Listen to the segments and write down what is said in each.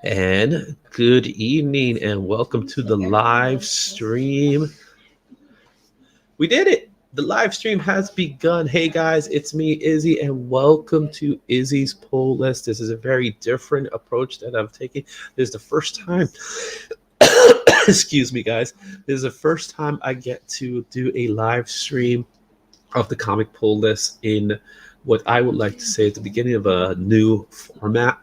And good evening, and welcome to the live stream. We did it! The live stream has begun. Hey guys, it's me, Izzy, and welcome to Izzy's Poll List. This is a very different approach that I'm taking. This is the first time, excuse me, guys. This is the first time I get to do a live stream of the comic poll list in what I would like to say at the beginning of a new format,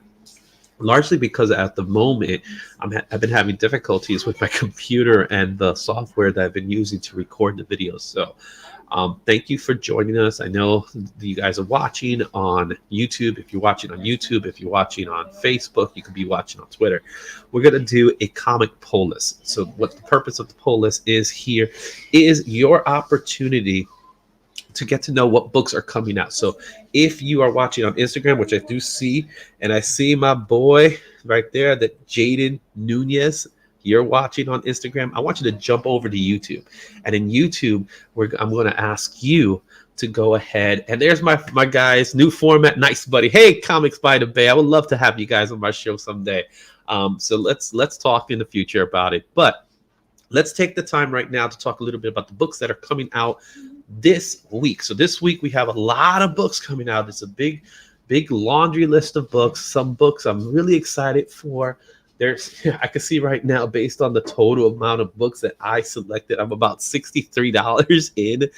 largely because at the moment I've been having difficulties with my computer and the software that I've been using to record the videos. So thank you for joining us. I know you guys are watching on YouTube. If you're watching on YouTube, if you're watching on Facebook, you could be watching on Twitter. We're going to do a comic poll list. So what the purpose of the poll list is here is your opportunity to get to know what books are coming out. So if you are watching on Instagram, which I do see, and I see my boy right there, that Jaden Nunez, you're watching on Instagram, I want you to jump over to YouTube. And in YouTube, I'm going to ask you to go ahead. And there's my guys, new format, nice buddy. Hey, Comics by the Bay. I would love to have you guys on my show someday. So let's talk in the future about it. But let's take the time right now to talk a little bit about the books that are coming out this week. So this week we have a lot of books coming out. It's a big laundry list of books. Some books I'm really excited for. There's I can see right now, based on the total amount of books that I selected, I'm about $63 in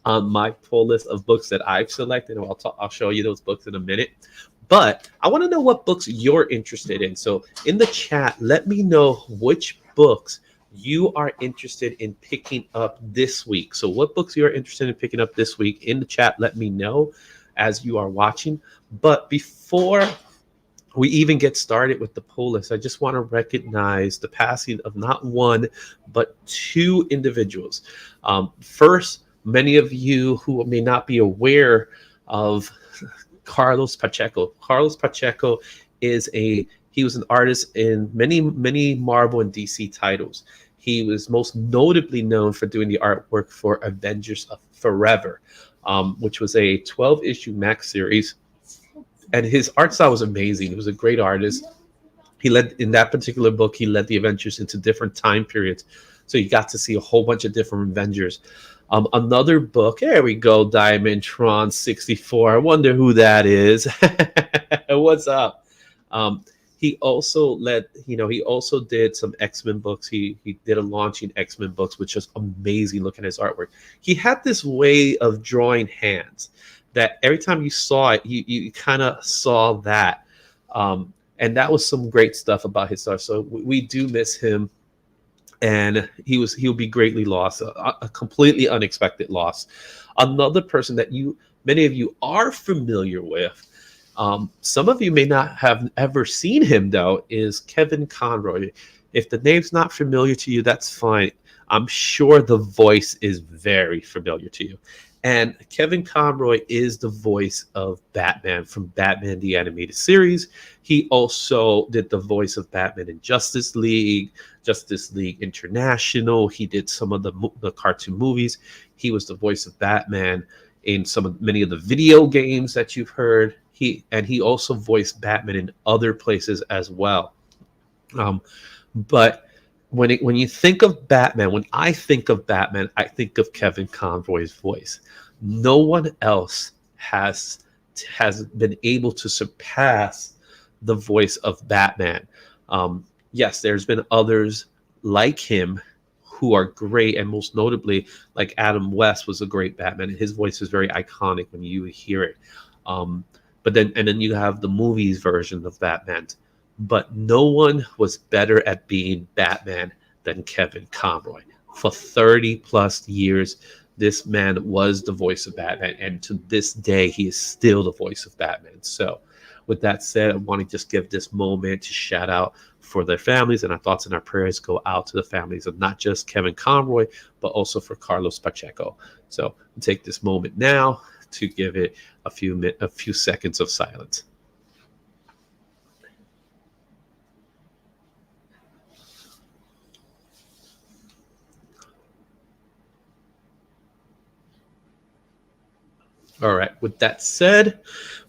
on my poll list of books that I've selected. I'll show you those books in a minute. But I want to know what books you're interested in. So in the chat, let me know which books you are interested in picking up this week. So what books you are interested in picking up this week in the chat, let me know as you are watching. But before we even get started with the poll list, I just want to recognize the passing of not one, but two individuals. First, many of you who may not be aware of Carlos Pacheco. Carlos Pacheco he was an artist in many Marvel and DC titles. He was most notably known for doing the artwork for Avengers of Forever, which was a 12-issue Max series. And his art style was amazing. He was a great artist. He led in that particular book. He led the Avengers into different time periods, so you got to see a whole bunch of different Avengers. Another book. There we go. Diamond Tron 64. I wonder who that is. What's up? He also led. He also did some X-Men books. He did a launching X-Men books, which was amazing. Looking at his artwork, he had this way of drawing hands that every time you saw it, you kind of saw that. And that was some great stuff about his art. So we do miss him, and he'll be greatly lost, a completely unexpected loss. Another person that many of you are familiar with, some of you may not have ever seen him though, is Kevin Conroy. If the name's not familiar to you, that's fine. I'm sure the voice is very familiar to you. And Kevin Conroy is the voice of Batman from Batman the Animated Series. He also did the voice of Batman in Justice League, Justice League International. He did some of the cartoon movies. He was the voice of Batman in many of the video games that you've heard. He also voiced Batman in other places as well. But when you think of Batman, when I think of Batman, I think of Kevin Conroy's voice. No one else has been able to surpass the voice of Batman. Yes, there's been others like him who are great, and most notably, like Adam West was a great Batman, and his voice is very iconic when you hear it. But then you have the movies version of Batman, but no one was better at being Batman than Kevin Conroy. For 30 plus years, this man was the voice of Batman, and to this day, he is still the voice of Batman. So, with that said, I want to just give this moment to shout out for their families, and our thoughts and our prayers go out to the families of not just Kevin Conroy, but also for Carlos Pacheco. So, we'll take this moment now to give it a few seconds of silence. All right. With that said,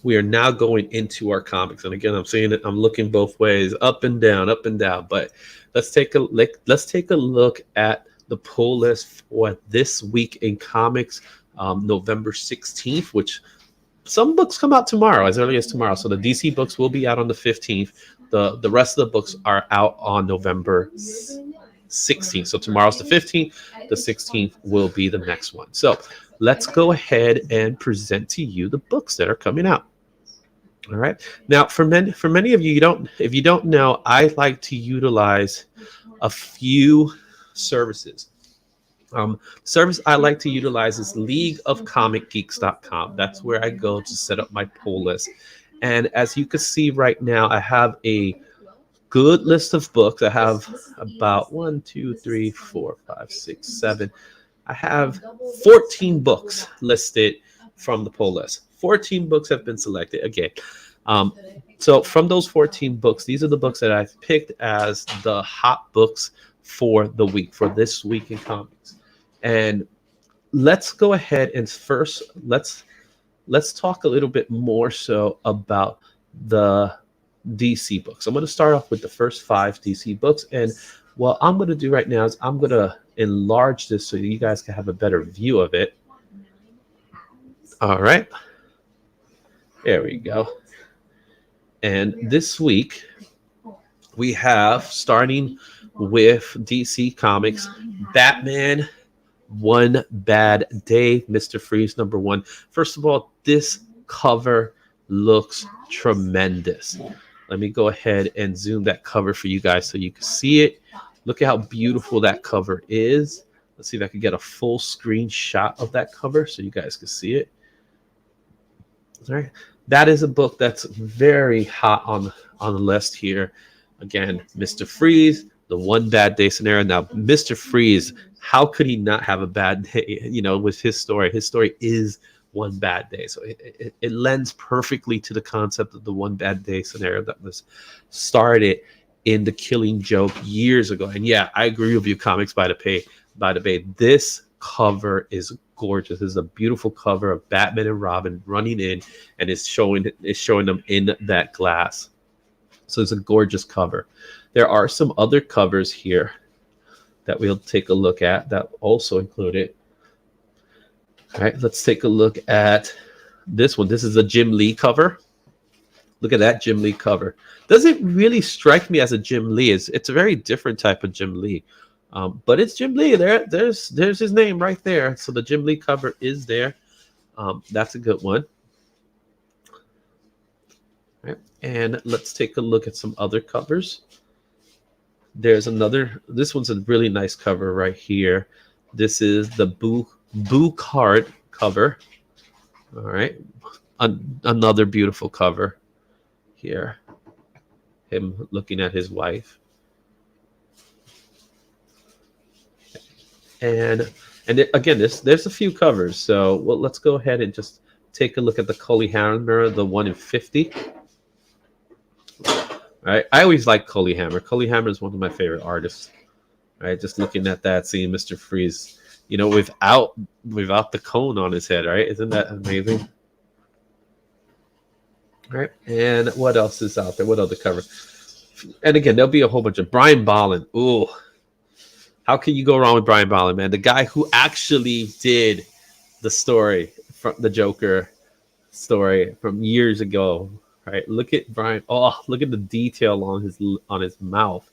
we are now going into our comics. And again, I'm saying it, I'm looking both ways, up and down, up and down. But let's take a look at the pull list for this week in comics, November 16th, which some books come out tomorrow, as early as tomorrow. So the DC books will be out on the 15th. The rest of the books are out on November 16th. So tomorrow's the 15th. The 16th will be the next one. So let's go ahead and present to you the books that are coming out. All right. Now, for many of you, if you don't know, I like to utilize a few services. Service I like to utilize is leagueofcomicgeeks.com. That's where I go to set up my pull list. And as you can see right now, I have a good list of books. I have about 1, 2, 3, 4, 5, 6, 7. I have 14 books listed from the pull list. 14 books have been selected. Again, so from those 14 books, these are the books that I've picked as the hot books for the week, for this week in comics. And let's go ahead and first let's talk a little bit more so about the DC books. I'm going to start off with the first 5 DC books, and what I'm going to do right now is I'm going to enlarge this so you guys can have a better view of it. All right, there we go. And this week we have, starting with DC Comics, Batman One Bad Day, Mr. Freeze #1. First of all, this cover looks tremendous. Let me go ahead and zoom that cover for you guys so you can see it. Look at how beautiful that cover is. Let's see if I can get a full screen shot of that cover so you guys can see it. All right. That is a book that's very hot on the list here. Again, Mr. Freeze, the One Bad Day scenario. Now, Mr. Freeze, how could he not have a bad day? You know, with his story. His story is one bad day. So it lends perfectly to the concept of the one bad day scenario that was started in The Killing Joke years ago. And yeah, I agree with you, Comics by the Bay. This cover is gorgeous. This is a beautiful cover of Batman and Robin running in, and it's showing them in that glass. So it's a gorgeous cover. There are some other covers here that we'll take a look at that also include it. All right, let's take a look at this one. This is a Jim Lee cover. Look at that Jim Lee cover. Doesn't really strike me as a Jim Lee. It's a very different type of Jim Lee. But it's Jim Lee. There's his name right there. So the Jim Lee cover is there. That's a good one. All right. And let's take a look at some other covers. There's another. This one's a really nice cover right here. This is the Boo card cover. All right. Another beautiful cover here. Him looking at his wife. And again, there's a few covers. So let's go ahead and just take a look at the Cully Hammer, the 1 in 50. All right, I always like Cully Hammer. Cully Hammer is one of my favorite artists. All right, just looking at that, seeing Mr. Freeze, you know, without the cone on his head, right? Isn't that amazing? All right, and what else is out there? What other cover? And again, there'll be a whole bunch of Brian Bolland. Ooh. How can you go wrong with Brian Bolland, man? The guy who actually did the story from the Joker story from years ago, right? Look at Brian. Oh, look at the detail on his mouth,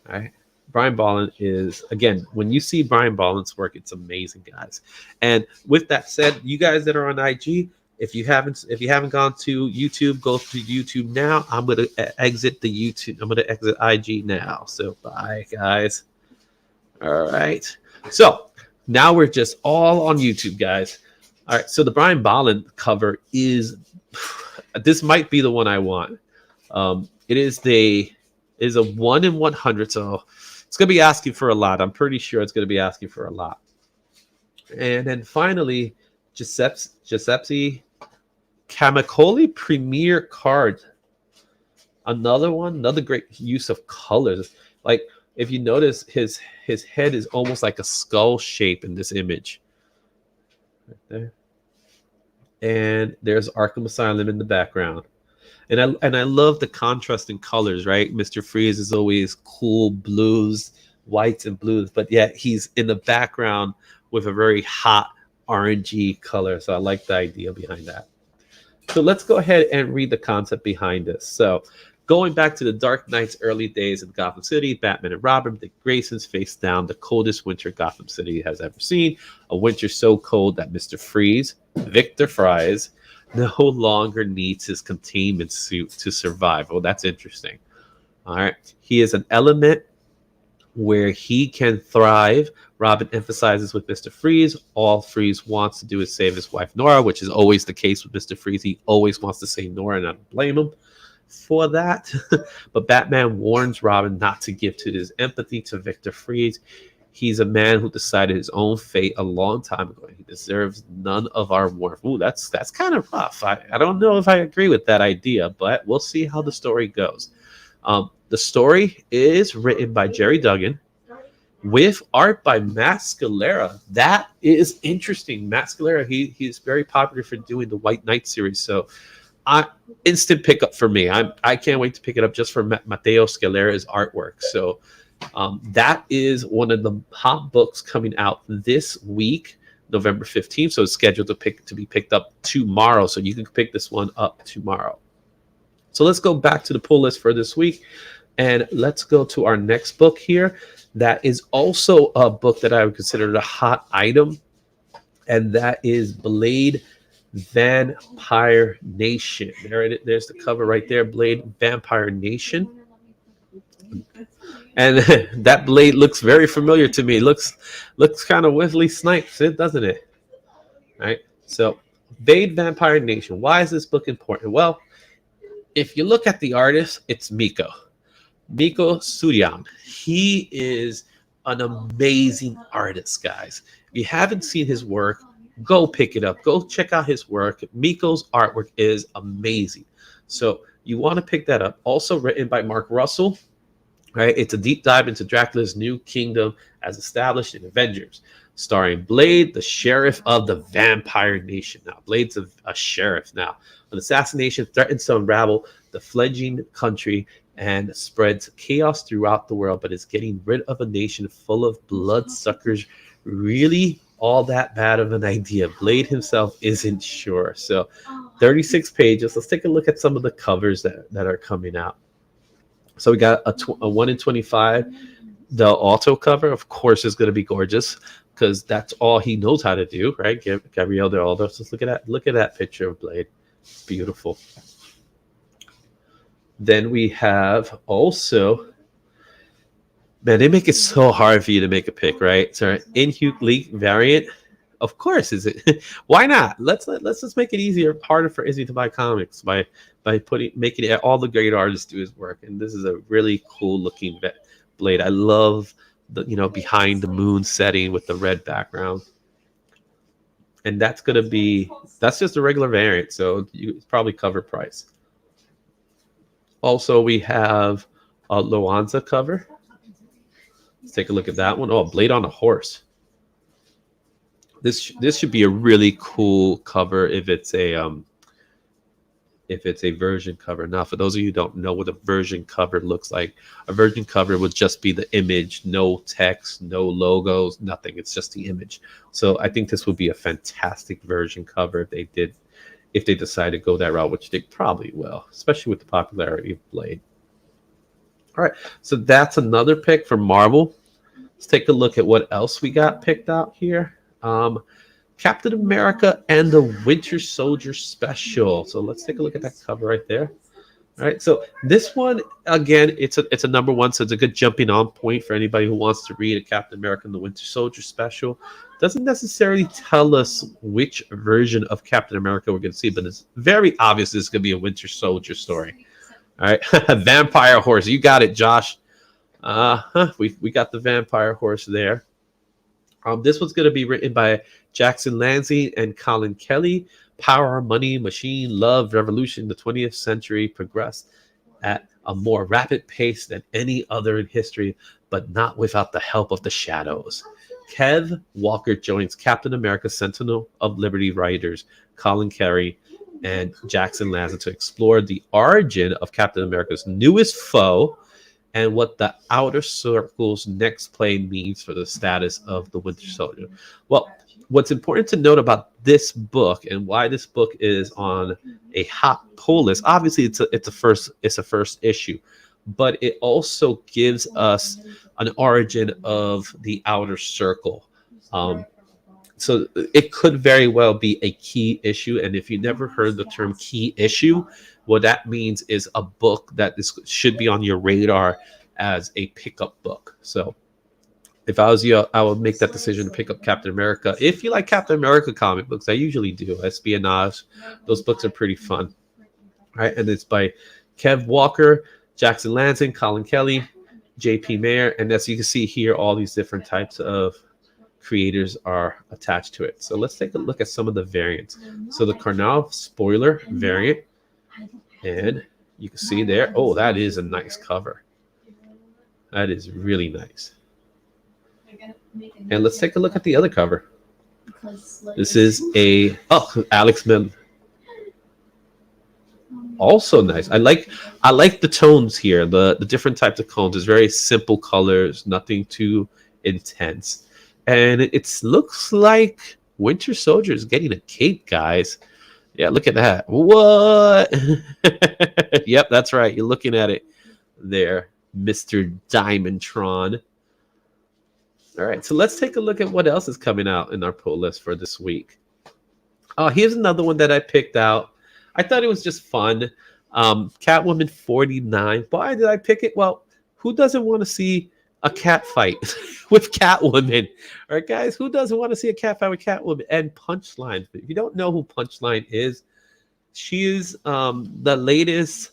right? Brian Bolland is, again, when you see Brian Bolland's work, it's amazing, guys. And with that said, you guys that are on IG, if you haven't gone to YouTube, go to YouTube now. I'm gonna exit the YouTube. I'm gonna exit IG now. So bye, guys. All right. So now we're just all on YouTube, guys. All right. So the Brian Bolland cover is, this might be the one I want. It is a 1 in 100. So it's going to be asking for a lot. I'm pretty sure it's going to be asking for a lot. And then finally, Giuseppe Camicoli Premier card. Another great use of colors. Like, if you notice, his head is almost like a skull shape in this image. Right there. and there's Arkham Asylum in the background. And I love the contrast in colors, right? Mr. Freeze is always cool blues, whites and blues, but yet he's in the background with a very hot orangey color. So I like the idea behind that. So let's go ahead and read the concept behind this. So going back to the Dark Knight's early days in Gotham City, Batman and Robin, Dick Grayson's face down the coldest winter Gotham City has ever seen. A winter so cold that Mr. Freeze, Victor Fries, no longer needs his containment suit to survive. Oh, that's interesting. All right. He is an element where he can thrive. Robin emphasizes with Mr. Freeze, all Freeze wants to do is save his wife Nora, which is always the case with Mr. Freeze. He always wants to save Nora, and I don't blame him for that. But Batman warns Robin not to give to his empathy to Victor Freeze. He's a man who decided his own fate a long time ago. He deserves none of our warmth. Ooh, that's kind of rough. I don't know if I agree with that idea, but we'll see how the story goes. The story is written by Jerry Duggan with art by Matt Scalera. That is interesting. Matt Scalera, he's very popular for doing the White Knight series. So instant pickup for me. I can't wait to pick it up just for Matteo Scalera's artwork. So that is one of the hot books coming out this week, November 15th. So it's scheduled to be picked up tomorrow. So you can pick this one up tomorrow. So let's go back to the pull list for this week. And let's go to our next book here. That is also a book that I would consider a hot item. And that is Blade Vampire Nation. There's the cover right there, Blade Vampire Nation. And that blade looks very familiar to me. Looks kind of Wesley Snipes, doesn't it? All right. So Blade Vampire Nation. Why is this book important? Well, if you look at the artist, it's Miko Surian. He is an amazing artist, guys. If you haven't seen his work, go pick it up. Go check out his work. Miko's artwork is amazing. So you want to pick that up. Also written by Mark Russell. Right? It's a deep dive into Dracula's new kingdom as established in Avengers, starring Blade, the sheriff of the Vampire Nation. Now, Blade's a sheriff now. An assassination threatens to unravel the fledgling country and spreads chaos throughout the world, but is getting rid of a nation full of bloodsuckers really all that bad of an idea? Blade himself isn't sure. So 36 pages. Let's take a look at some of the covers that are coming out. So we got a 1 in 25. The auto cover, of course, is going to be gorgeous because that's all he knows how to do, right? Gabriel de Aldo. So look at that picture of Blade. It's beautiful. Then we have also, man, they make it so hard for you to make a pick, right? So in-Hugh League variant, of course, is it? Why not? Let's just make it easier, harder for Izzy to buy comics by making it all the great artists do his work. And this is a really cool looking Blade. I love the behind the moon setting with the red background. And that's just a regular variant, so it's probably cover price. Also, we have a Loanza cover. Let's take a look at that one. Oh, Blade on a horse. This should be a really cool cover if it's a version cover. Now, for those of you who don't know what a version cover looks like, a version cover would just be the image, no text, no logos, nothing. It's just the image. So I think this would be a fantastic version cover if they decide to go that route, which they probably will, especially with the popularity of Blade. All right, so that's another pick from Marvel. Let's take a look at what else we got picked out here. Captain America and the Winter Soldier special. So let's take a look at that cover right there. All right, so this one, again, it's a number one, so it's a good jumping on point for anybody who wants to read a Captain America and the Winter Soldier special. Doesn't necessarily tell us which version of Captain America we're going to see, but it's very obvious this is going to be a Winter Soldier story. All right, vampire horse. You got it, Josh. We got the vampire horse there. This one's going to be written by Jackson Lansing and Colin Kelly. Power, money, machine, love, revolution. The 20th century progressed at a more rapid pace than any other in history, but not without the help of the shadows. Kev Walker joins Captain America Sentinel of Liberty writers Colin Kerry and Jackson Lanza to explore the origin of Captain America's newest foe and what the Outer Circle's next play means for the status of the Winter Soldier. Well, what's important to note about this book and why this book is on a hot pull list, obviously it's a first issue, but it also gives us an origin of the Outer Circle. So it could very well be a key issue. And if you never heard the term key issue, what that means is a book that should be on your radar as a pickup book. So if I was you, I would make that decision to pick up Captain America. If you like Captain America comic books, I usually do. Espionage, those books are pretty fun. All right, and it's by Kev Walker, Jackson Lansing, Colin Kelly, J.P. Mayer, and as you can see here, all these different types of creators are attached to it. So let's take a look at some of the variants. So the Karnov spoiler variant, and you can see there, oh, that is a nice cover. That is really nice. And let's take a look at the other cover. This is a Alex Mem. Also nice. I like the tones here. The different types of tones. It's very simple colors, nothing too intense. And it looks like Winter Soldier is getting a cape, guys. Yeah, look at that. What? Yep, that's right. You're looking at it there, Mr. Diamondtron. All right, so let's take a look at what else is coming out in our pull list for this week. Oh, here's another one that I picked out. I thought it was just fun. Catwoman 49. Why did I pick it? Well, who doesn't want to see a cat fight with Catwoman? All right, guys, who doesn't want to see a cat fight with Catwoman? And Punchline. If you don't know who Punchline is, she is the latest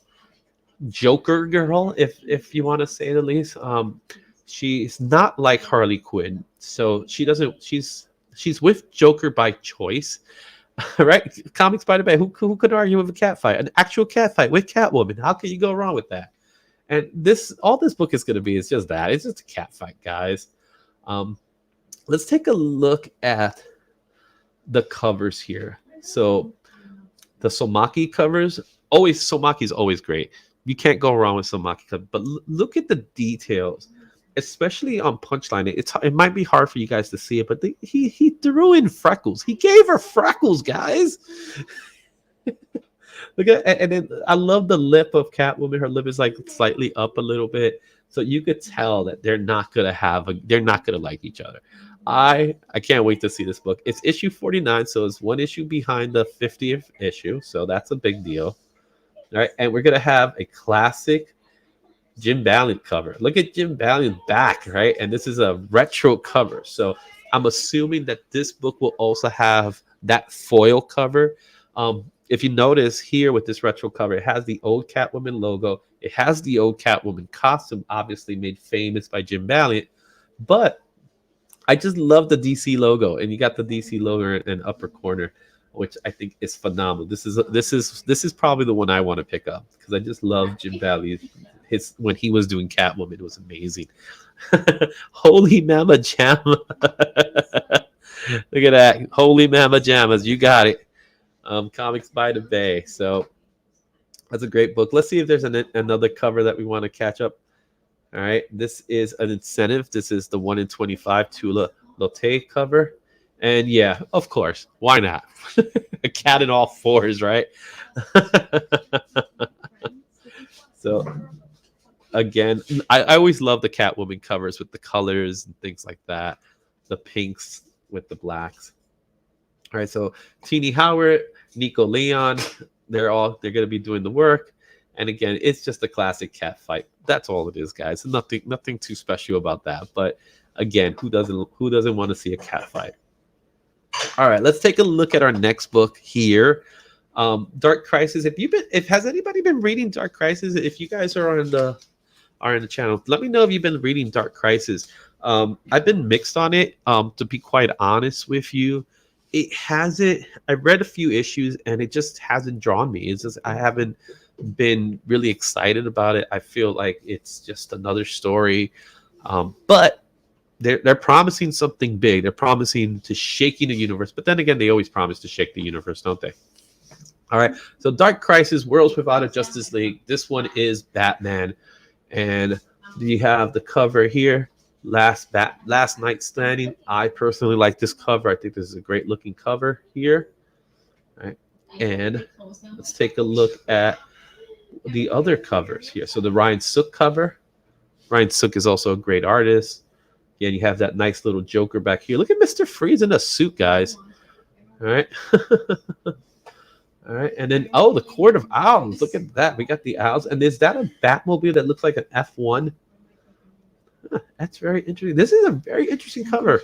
Joker girl, if you want to say the least. She's not like Harley Quinn, so she's with Joker by choice. Right? Comics by the Bay. Who could argue with a cat fight? An actual cat fight with Catwoman. How can you go wrong with that? And all this book is going to be is just that. It's just a cat fight, guys. Let's take a look at the covers here. So the Somaki covers, Somaki is always great. You can't go wrong with Somaki cover. But look at the details, especially on Punchline. It might be hard for you guys to see it, but he threw in freckles. He gave her freckles, guys. Look at, and then I love the lip of Catwoman. Her lip is like slightly up a little bit, so you could tell that they're not gonna like each other. I can't wait to see this book. It's issue 49, so it's one issue behind the 50th issue, so that's a big deal. All right, and we're gonna have a classic Jim Valiant cover. Look at Jim Valiant's back, right? And this is a retro cover, so I'm assuming that this book will also have that foil cover. If you notice here with this retro cover, it has the old Catwoman logo. It has the old Catwoman costume, obviously made famous by Jim Valiant. But I just love the DC logo, and you got the DC logo in the upper corner, which I think is phenomenal. This is probably the one I want to pick up because I just love Jim Valiant. When he was doing Catwoman, it was amazing. Holy Mama Jamma! Look at that, Holy Mama Jammas! You got it. Comics by the Bay. So that's a great book. Let's see if there's another cover that we want to catch up. All right, this is an incentive. This is the 1 in 25 Tula Lotte cover. And yeah, of course, why not? A cat in all fours, right? So again, I always love the Catwoman covers with the colors and things like that. The pinks with the blacks. All right, so Teenie Howard, Nico Leon, they're going to be doing the work. And again, it's just a classic cat fight. That's all it is, guys. Nothing too special about that. But again, who doesn't want to see a cat fight? All right, let's take a look at our next book here. Dark Crisis. Has anybody been reading Dark Crisis? If you guys are in the channel, let me know if you've been reading Dark Crisis. I've been mixed on it. To be quite honest with you, I read a few issues and it just hasn't drawn me. It's just I haven't been really excited about it. I feel like it's just another story. But they're promising something big. They're promising to shaking the universe, but then again, they always promise to shake the universe, don't they? All right. So Dark Crisis, Worlds Without a Justice League. This one is Batman, and you have the cover here. Last Night Standing. I personally like this cover. I think this is a great looking cover here. All right. And let's take a look at the other covers here. So the Ryan Sook cover. Ryan Sook is also a great artist. Again, you have that nice little Joker back here. Look at Mr. Freeze in a suit, guys. All right. All right. And then, oh, the Court of Owls. Look at that. We got the owls. And is that a Batmobile that looks like an F1? Huh, that's very interesting. This is a very interesting cover.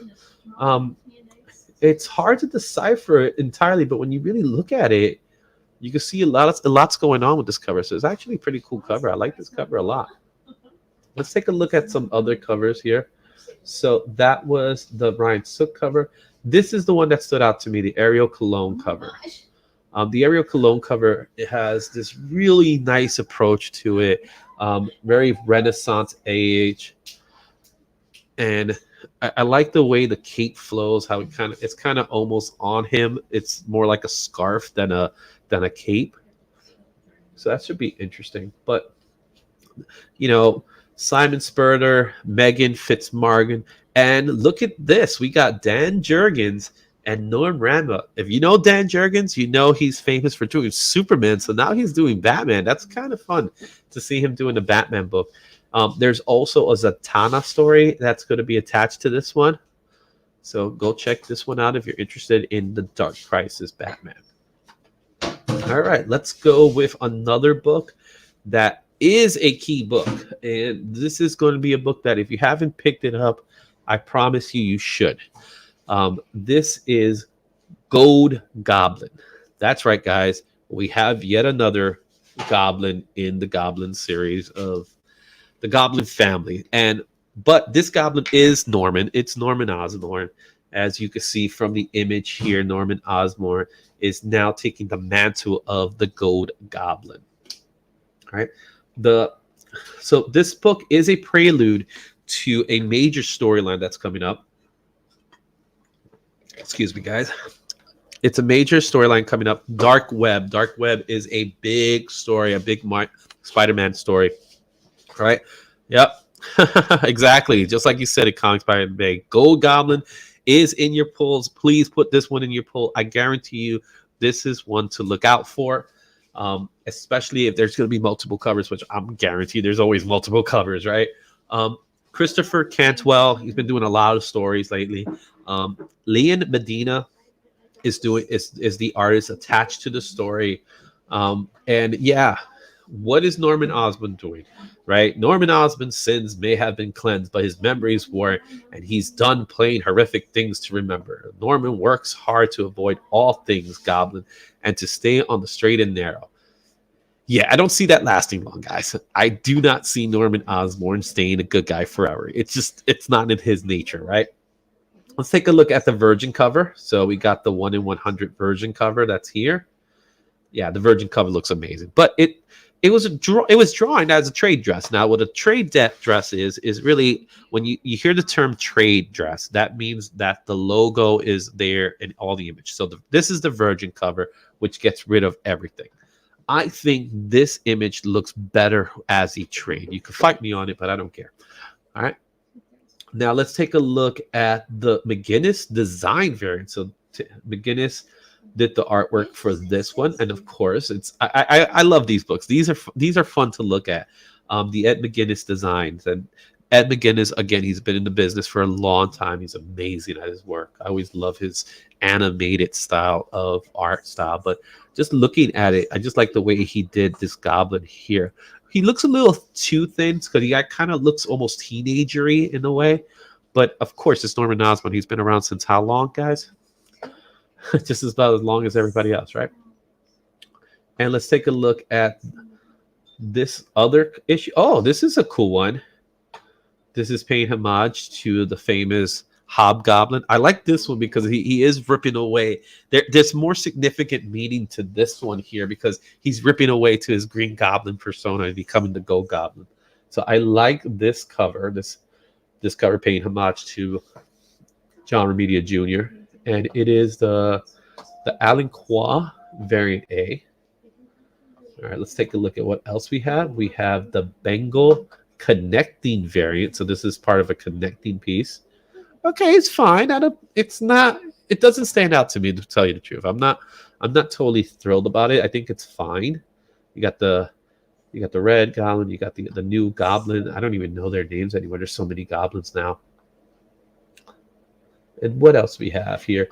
It's hard to decipher it entirely, but when you really look at it, you can see a lot's going on with this cover. So it's actually a pretty cool cover. I like this cover a lot. Let's take a look at some other covers here. So that was the Ryan Sook cover. This is the one that stood out to me, the Ariel Cologne cover. The Ariel Cologne cover, it has this really nice approach to it, very Renaissance age, and I like the way the cape flows. How it's kind of almost on him. It's more like a scarf than a cape. So that should be interesting. But you know, Simon Spurter, Megan Fitzmartin, and look at this. We got Dan Jurgens and Norm Rama. If you know Dan Jurgens, you know he's famous for doing Superman. So now he's doing Batman. That's kind of fun to see him doing the Batman book. There's also a Zatanna story that's going to be attached to this one. So go check this one out if you're interested in the Dark Crisis Batman. All right, let's go with another book that is a key book. And this is going to be a book that if you haven't picked it up, I promise you should. This is Gold Goblin. That's right, guys. We have yet another goblin in the Goblin series of the Goblin family. But this goblin is Norman. It's Norman Osborn. As you can see from the image here, Norman Osborn is now taking the mantle of the Gold Goblin. All right. So this book is a prelude to a major storyline that's coming up. Excuse me, guys. It's a major storyline coming up. Dark Web. Dark Web is a big story, a big Spider-Man story. All right. Yep. Exactly. Just like you said at ComicXposure Bay. Gold Goblin is in your polls. Please put this one in your poll. I guarantee you this is one to look out for. Especially if there's going to be multiple covers, which I'm guaranteed there's always multiple covers, right? Christopher Cantwell, he's been doing a lot of stories lately. Leon Medina is the artist attached to the story. And yeah, what is Norman Osborn doing, right? Norman Osborn's sins may have been cleansed, but his memories weren't, and he's done playing horrific things to remember. Norman works hard to avoid all things Goblin and to stay on the straight and narrow. Yeah, I don't see that lasting long, guys. I do not see Norman Osborn staying a good guy forever. It's not in his nature, right? Let's take a look at the Virgin cover. So we got the 1 in 100 Virgin cover that's here. Yeah, the Virgin cover looks amazing, but it was drawn as a trade dress. Now, what a trade dress is really when you hear the term trade dress, that means that the logo is there in all the image. So this is the Virgin cover, which gets rid of everything. I think this image looks better as a trade. You can fight me on it, but I don't care. All right. Now let's take a look at the McGinnis design variant. So McGinnis did the artwork for this one, and of course, I love these books. These are fun to look at. The Ed McGinnis designs, and Ed McGinnis, again, he's been in the business for a long time. He's amazing at his work. I always love his animated style of art style, but just looking at it, I just like the way he did this goblin here. He looks a little too thin because he kind of looks almost teenagery in a way, but of course, it's Norman Osborn. He's been around since how long, guys? Just about as long as everybody else, right? And let's take a look at this other issue. Oh, this is a cool one. This is paying homage to the famous Hobgoblin. I like this one because he is ripping away. There's more significant meaning to this one here because he's ripping away to his Green Goblin persona and becoming the Gold Goblin. So I like this cover, this this cover paying homage to John Romita Jr. And it is the Alan Qua variant A. All right, let's take a look at what else we have. We have the Bengal connecting variant. So this is part of a connecting piece. Okay, it's fine. It's not. It doesn't stand out to me, to tell you the truth. I'm not totally thrilled about it. I think it's fine. You got the red goblin. You got the new goblin. I don't even know their names anymore. There's so many goblins now. And what else we have here?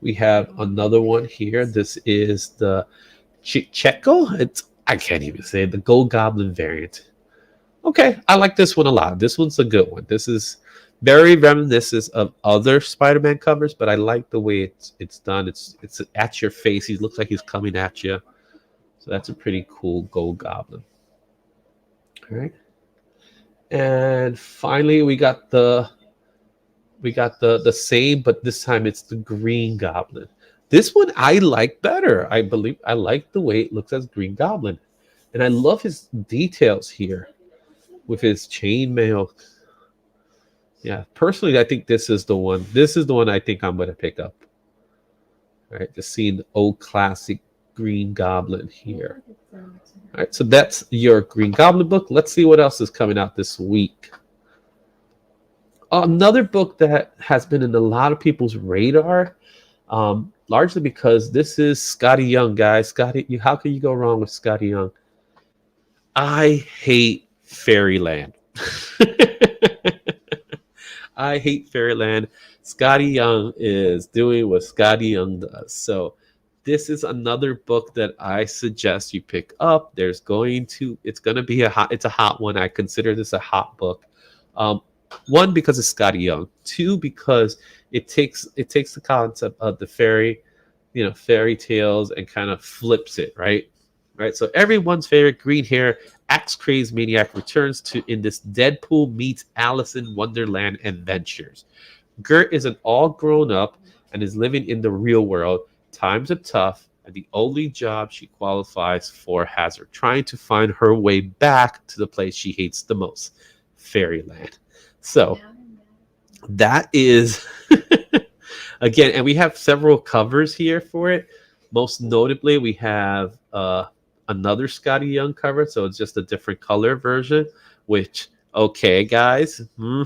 We have another one here. This is the Chicheco. I can't even say it. The Gold Goblin variant. Okay, I like this one a lot. This one's a good one. This is very reminiscent of other Spider-Man covers, but I like the way it's done. It's at your face. He looks like he's coming at you. So that's a pretty cool Gold Goblin. All right. And finally, we got the same, but this time it's the Green Goblin. This one I like better. I believe I like the way it looks as Green Goblin. And I love his details here with his chainmail. Yeah, personally, I think this is the one. This is the one I think I'm going to pick up. All right, just seeing the old classic Green Goblin here. All right, so that's your Green Goblin book. Let's see what else is coming out this week. Another book that has been in a lot of people's radar, largely because this is Scotty Young, guys. Scotty, how can you go wrong with Scotty Young? I hate Fairyland. I hate Fairyland. Scotty Young is doing what Scotty Young does. So this is another book that I suggest you pick up. It's going to be a hot one. I consider this a hot book. One, because it's Scotty Young. Two, because it takes the concept of the fairy tales and kind of flips it, right? So everyone's favorite green hair axe crazed maniac returns in this Deadpool meets Alice in Wonderland adventures. Gert isn't all grown up and is living in the real world. Times are tough, and the only job she qualifies for has her trying to find her way back to the place she hates the most, Fairyland. So that is again, and we have several covers here for it. Most notably, we have another Scotty Young cover, so it's just a different color version. Which, okay, guys, I'm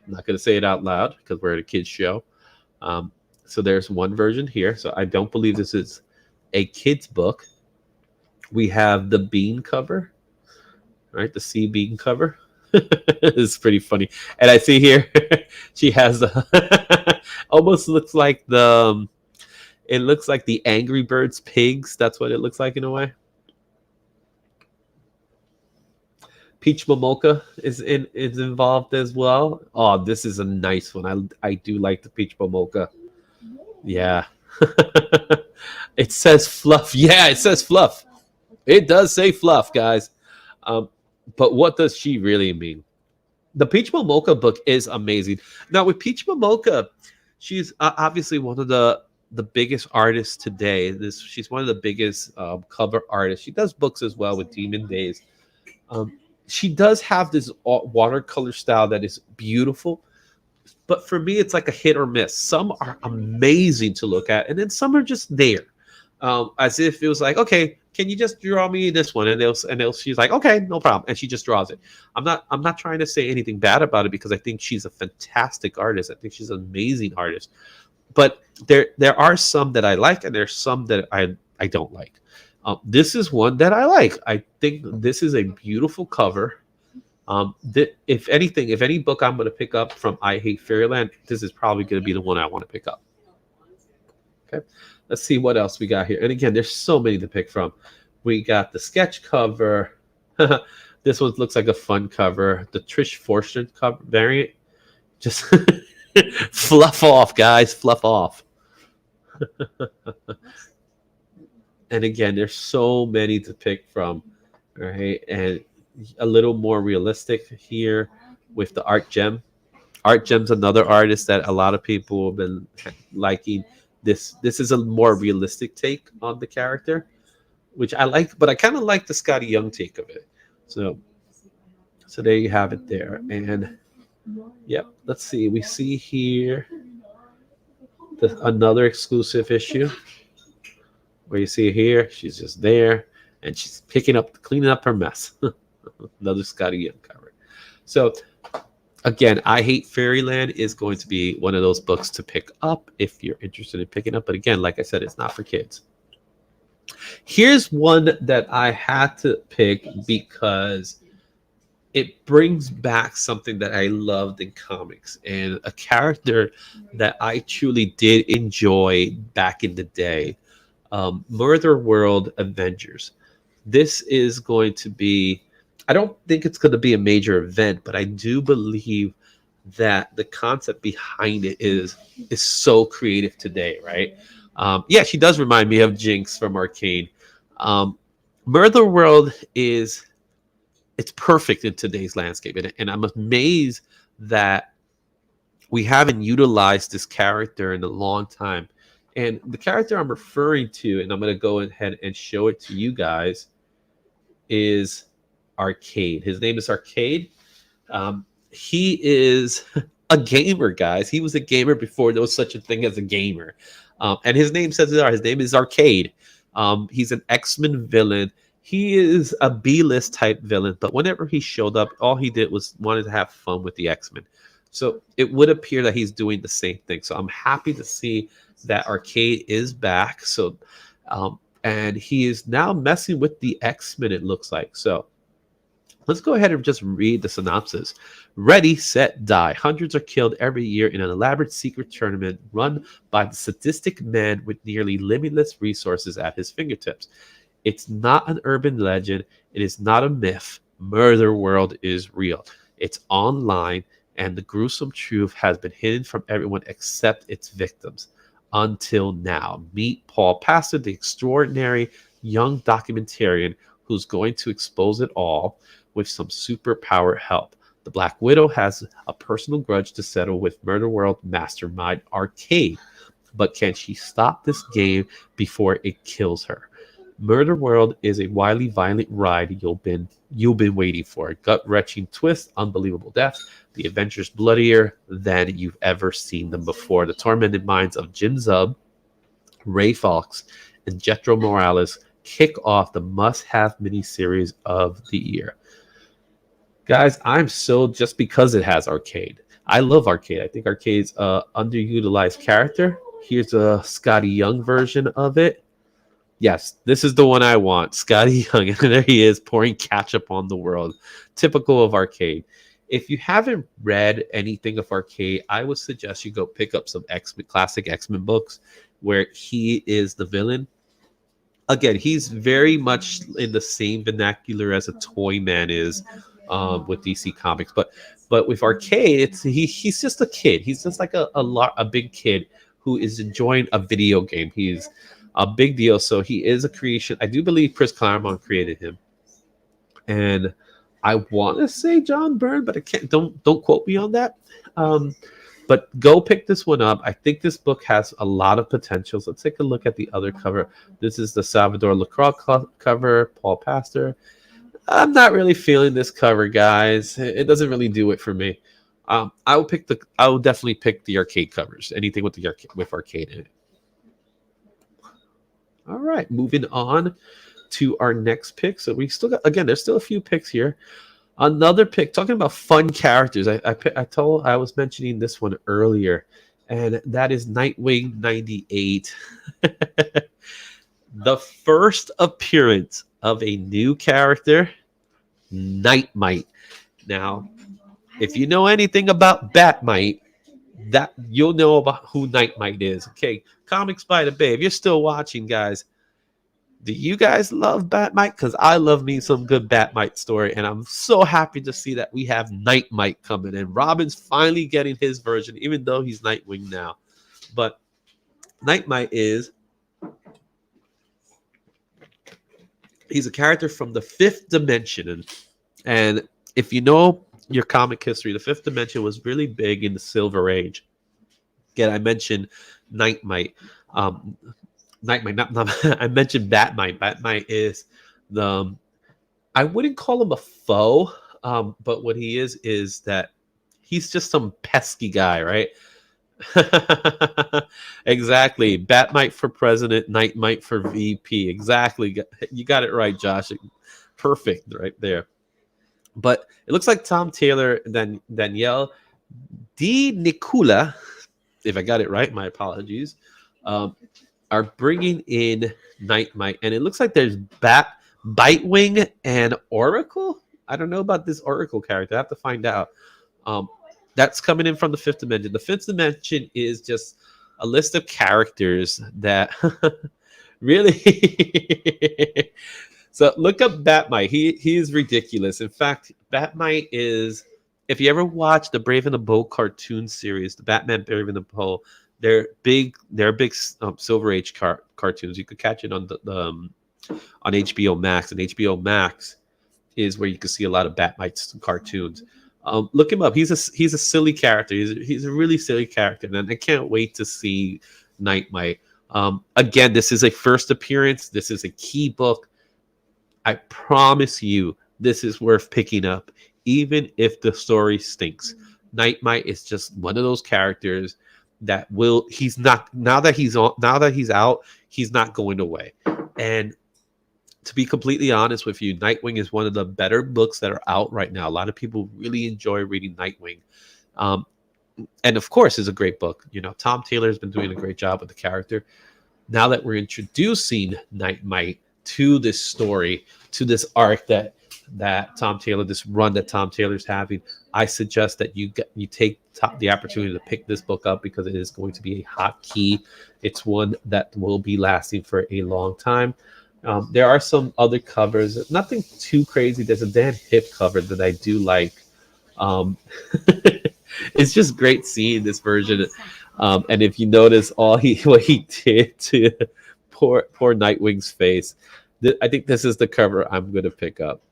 not going to say it out loud because we're at a kids show. So there's one version here. So I don't believe this is a kid's book. We have the bean cover, right? The sea bean cover. It's pretty funny. And I see here she has almost looks like it looks like the Angry Birds pigs. That's what it looks like in a way. Peach Momoko is involved as well. Oh, this is a nice one. I do like the Peach Momoko. Yeah. It says fluff. Yeah, it says fluff. It does say fluff, guys. But what does she really mean? The Peach Momoko book is amazing. Now, with Peach Momoko, she's obviously one of the biggest artists today. She's one of the biggest cover artists. She does books as well with Demon Days. She does have this watercolor style that is beautiful. But for me, it's like a hit or miss. Some are amazing to look at, and then some are just there. As if it was like, okay, can you just draw me this one? And she's like, okay, no problem. And she just draws it. I'm not trying to say anything bad about it because I think she's a fantastic artist. I think she's an amazing artist. But there are some that I like, and there's some that I don't like. This is one that I like. I think this is a beautiful cover. If any book I'm going to pick up from I Hate Fairyland, this is probably going to be the one I want to pick up. Okay, let's see what else we got here. And again, there's so many to pick from. We got the sketch cover. This one looks like a fun cover. The Trish Fortune cover variant. Just fluff off, guys. Fluff off. And again, there's so many to pick from. All right, and a little more realistic here with the Art Gem. Art Gem's another artist that a lot of people have been liking. This is a more realistic take on the character, which I like, but I kind of like the Scotty Young take of it. So there you have it there. And Yep. Let's see. We see here another exclusive issue where you see here she's just there and she's cleaning up her mess. Another Scotty Young cover. So again, I Hate Fairyland is going to be one of those books to pick up if you're interested in picking up. But again, like I said, it's not for kids. Here's one that I had to pick because it brings back something that I loved in comics and a character that I truly did enjoy back in the day. Murder World Avengers. This is going to be, I don't think it's going to be a major event, but I do believe that the concept behind it is so creative today, right? Yeah, she does remind me of Jinx from Arcane. Um, Murder World is, it's perfect in today's landscape, and I'm amazed that we haven't utilized this character in a long time. And the character I'm referring to, and I'm going to go ahead and show it to you guys, is Arcade. His name is Arcade. He is a gamer, guys. He was a gamer before there was such a thing as a gamer. And his name says it all. His name is Arcade. He's an X-Men villain. He is a B-list type villain, but whenever he showed up, all he did was wanted to have fun with the X-Men. So it would appear that he's doing the same thing. So I'm happy to see that Arcade is back. So, and he is now messing with the X-Men, it looks like. So let's go ahead and just read the synopsis. Ready, set, die. Hundreds are killed every year in an elaborate secret tournament run by the sadistic man with nearly limitless resources at his fingertips. It's not an urban legend. It is not a myth. Murder World is real. It's online, and the gruesome truth has been hidden from everyone except its victims. Until now. Meet Paul Pastor, the extraordinary young documentarian who's going to expose it all with some superpower help. The Black Widow has a personal grudge to settle with Murder World mastermind Arcade. But can she stop this game before it kills her? Murder World is a wildly violent ride you've been waiting for. Gut-wrenching twist, unbelievable death. The adventures bloodier than you've ever seen them before. The tormented minds of Jin Zub, Ray Fawkes, and Jetro Morales kick off the must-have miniseries of the year. Guys, I'm so, just because it has Arcade. I love Arcade. I think Arcade's an underutilized character. Here's a Scotty Young version of it. Yes, this is the one I want. Scotty Young. And there he is pouring ketchup on the world. Typical of Arcade. If you haven't read anything of Arcade, I would suggest you go pick up some classic X-Men books where he is the villain. Again, he's very much in the same vernacular as a Toy Man is with DC Comics. But with Arcade, he's just a kid. He's just like a big kid who is enjoying a video game. He's a big deal. So he is a creation. I do believe Chris Claremont created him, and I want to say John Byrne, but I can't. Don't quote me on that. But go pick this one up. I think this book has a lot of potential. So let's take a look at the other cover. This is the Salvador Lacroix cover, Paul Pastor. I'm not really feeling this cover, guys. It doesn't really do it for me. I will definitely pick the Arcade covers. Anything with Arcade in it. All right, moving on to our next pick. So we still got, again, there's still a few picks here. Another pick, talking about fun characters. I was mentioning this one earlier, and that is Nightwing 98. The first appearance of a new character, Nightmite. Now, if you know anything about Batmite, that you'll know about who Nightmite is. Okay, Comics by the Bay. If you're still watching, guys, do you guys love Batmite? Because I love me some good Batmite story, and I'm so happy to see that we have Nightmite coming in. Robin's finally getting his version, even though he's Nightwing now. But Nightmite he's a character from the fifth dimension, and if you know your comic history, the fifth dimension was really big in the Silver Age. Again, I mentioned Nightmite. I mentioned Batmite. Batmite is I wouldn't call him a foe, but what he is that he's just some pesky guy, right? Exactly. Batmite for president, Nightmite for VP. Exactly. You got it right, Josh. Perfect right there. But it looks like Tom Taylor and Danielle Di Nicula, if I got it right, my apologies, um, are bringing in Nightmite. And it looks like there's Bitewing and Oracle. I don't know about this Oracle character. I have to find out. Um, that's coming in from the fifth dimension. The fifth dimension is just a list of characters that really. So look up Batmite. He is ridiculous. In fact, Batmite is. If you ever watch the Brave and the Bold cartoon series, the Batman Brave and the Bold, they're big. They're big Silver Age cartoons. You could catch it on on HBO Max, and HBO Max is where you can see a lot of Batmite's cartoons. Look him up. He's a silly character. He's a really silly character, and I can't wait to see Nightmite. Again, this is a first appearance. This is a key book. I promise you, this is worth picking up, even if the story stinks. Nightmite is just one of those characters that will. He's not now that he's out. He's not going away. And to be completely honest with you, Nightwing is one of the better books that are out right now. A lot of people really enjoy reading Nightwing. And of course, it's a great book. You know, Tom Taylor has been doing a great job with the character. Now that we're introducing Nightmite to this story, to this arc that Tom Taylor, this run that Tom Taylor's having, I suggest that you take the opportunity to pick this book up because it is going to be a hot key. It's one that will be lasting for a long time. There are some other covers, nothing too crazy. There's a Dan Hip cover that I do like. It's just great seeing this version. And if you notice what he did to poor Nightwing's face, I think this is the cover I'm going to pick up.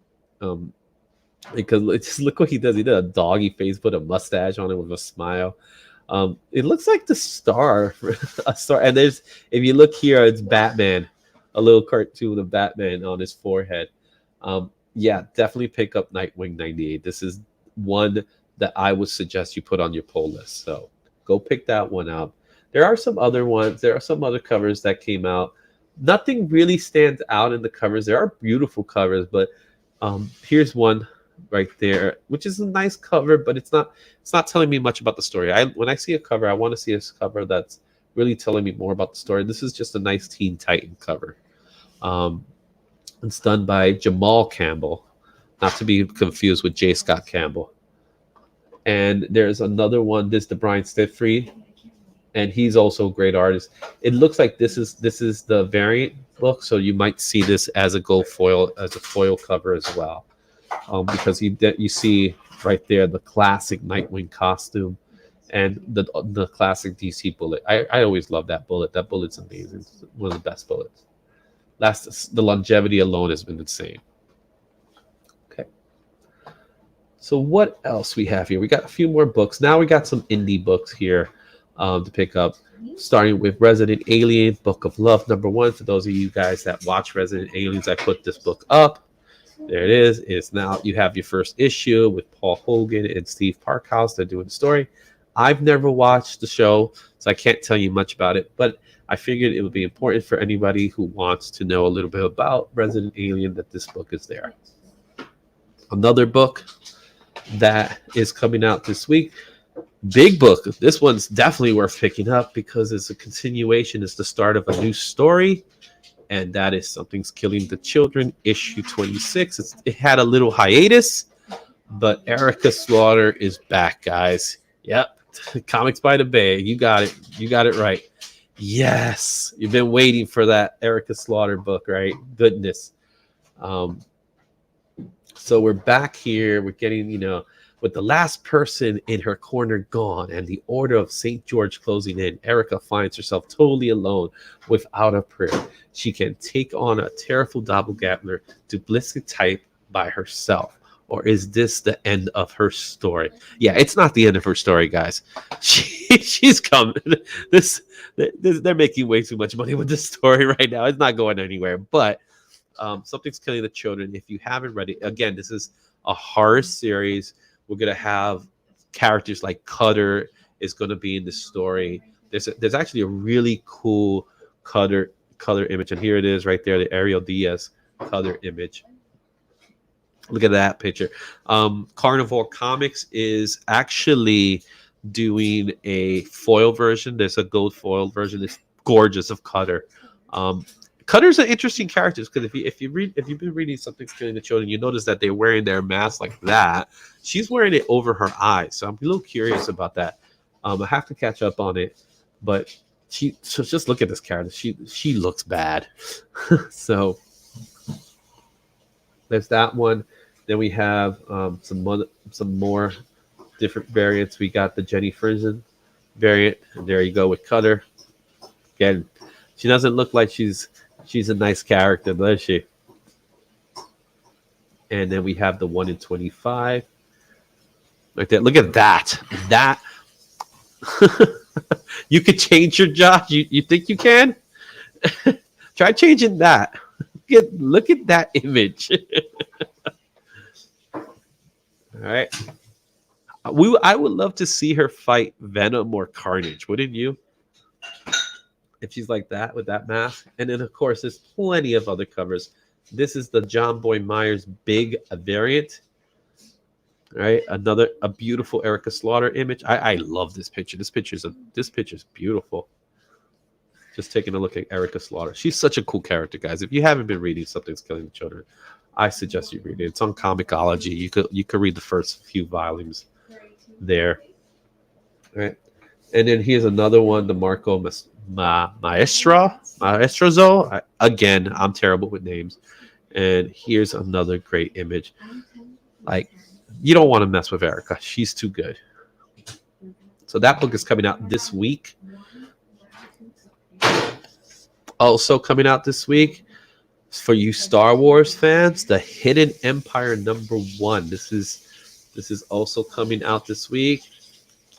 Because just look what he does. He did a doggy face, put a mustache on it with a smile. It looks like the star, a star. And if you look here, it's Batman, a little cartoon of Batman on his forehead. Yeah, definitely pick up Nightwing 98. This is one that I would suggest you put on your pull list. So go pick that one out. There are some other ones. There are some other covers that came out. Nothing really stands out in the covers. There are beautiful covers, but here's one right there, which is a nice cover, but it's not telling me much about the story. When I see a cover, I want to see a cover that's really telling me more about the story. This is just a nice Teen Titan cover. It's done by Jamal Campbell, not to be confused with J. Scott Campbell. And there's another one. This is the Brian Stiffrey, and he's also a great artist. It looks like this is the variant book, so you might see this as a foil cover as well, because you see right there the classic Nightwing costume and the classic DC bullet. I always love that bullet. That bullet's amazing. It's one of the best bullets. The longevity alone has been insane. Okay. So what else we have here? We got a few more books. Now we got some indie books here to pick up, starting with Resident Alien, Book of Love, #1. For those of you guys that watch Resident Aliens, I put this book up. There it is. It's now, you have your first issue with Paul Hogan and Steve Parkhouse. They're doing the story. I've never watched the show, so I can't tell you much about it, but I figured it would be important for anybody who wants to know a little bit about Resident Alien that this book is there. Another book that is coming out this week, big book. This one's definitely worth picking up because it's a continuation. It's the start of a new story, and that is Something's Killing the Children, issue 26. It had a little hiatus, but Erica Slaughter is back, guys. Yep. Comics by the Bay. You got it. You got it right. Yes. You've been waiting for that Erica Slaughter book, right? Goodness. So we're back here. We're getting, with the last person in her corner gone and the Order of St. George closing in, Erica finds herself totally alone without a prayer. She can take on a terrible doppelganger, duplicit type by herself. Or is this the end of her story? Yeah, it's not the end of her story, guys. She's coming. They're making way too much money with this story right now. It's not going anywhere. But Something's Killing the Children. If you haven't read it, again, this is a horror series. We're going to have characters like Cutter is going to be in the story. There's actually a really cool Cutter color image, and here it is right there, the Ariel Diaz color image. Look at that picture. Carnivore Comics is actually doing a foil version. There's a gold foil version. It's gorgeous of Cutter. Cutter's an interesting character because if you've been reading Something's Killing the Children, you notice that they're wearing their mask like that. She's wearing it over her eyes, so I'm a little curious about that. I have to catch up on it, but so just look at this character. She looks bad. So there's that one. Then we have some more different variants. We got the Jenny Frison variant, and there you go with Cutter. Again, she doesn't look like she's a nice character, does she? And then we have the 1 in 25. Like that. Look at that. That you could change your job. You think you can? Try changing that. Look at that image. All right. I would love to see her fight Venom or Carnage, wouldn't you? If she's like that with that mask. And then, of course, there's plenty of other covers. This is the John Boy Myers big variant. All right, a beautiful Erica Slaughter image. I love this picture. This picture's beautiful. Just taking a look at Erica Slaughter. She's such a cool character, guys. If you haven't been reading Something's Killing the Children, I suggest you read it. It's on Comicology. You could read the first few volumes there. All right. And then here's another one, the Marco Maestrozo. Again, I'm terrible with names. And here's another great image. Like, you don't want to mess with Erica. She's too good. So that book is coming out this week. Also coming out this week, for you Star Wars fans, the Hidden Empire #1. This is also coming out this week.